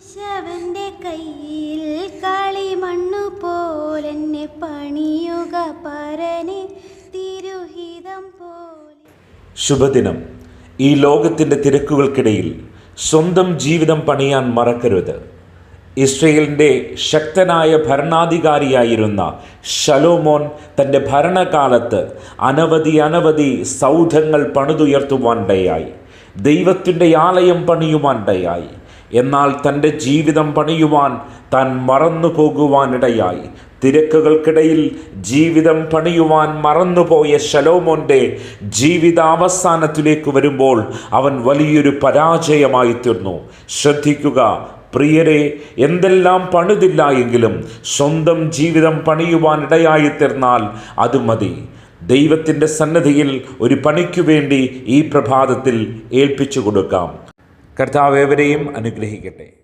ശവന്റെ കയ്യിൽ കളിമണ്ണു പോലെന്നെ പണിയുക പരനെ തിരുഹിതം പോലെ. ശുഭദിനം. ഈ ലോകത്തിൻ്റെ തിരക്കുകൾക്കിടയിൽ സ്വന്തം ജീവിതം പണിയാൻ മറക്കരുത്. ഇസ്രയേലിൻ്റെ ശക്തനായ ഭരണാധികാരിയായിരുന്ന ശലോമോൻ തൻ്റെ ഭരണകാലത്ത് അനവധി സൗധങ്ങൾ പണിതുയർത്തുവാനിടയായി. ദൈവത്തിൻ്റെ ആലയം പണിയുവാനിടയായി. എന്നാൽ തൻ്റെ ജീവിതം പണിയുവാൻ താൻ മറന്നു പോകുവാനിടയായി. തിരക്കുകൾക്കിടയിൽ ജീവിതം പണിയുവാൻ മറന്നുപോയ ശലോമോൻ്റെ ജീവിതാവസാനത്തിലേക്ക് വരുമ്പോൾ അവൻ വലിയൊരു പരാജയമായി തീർന്നു. ശ്രദ്ധിക്കുക പ്രിയരെ, എന്തെല്ലാം പണിതില്ല എങ്കിലും സ്വന്തം ജീവിതം പണിയുവാനിടയായി തീർന്നാൽ അത് മതി. ദൈവത്തിൻ്റെ സന്നിധിയിൽ ഒരു പണിക്കു വേണ്ടി ഈ പ്രഭാതത്തിൽ ഏൽപ്പിച്ചു കൊടുക്കാം. കർത്താവ് ഏവരെയും അനുഗ്രഹിക്കട്ടെ.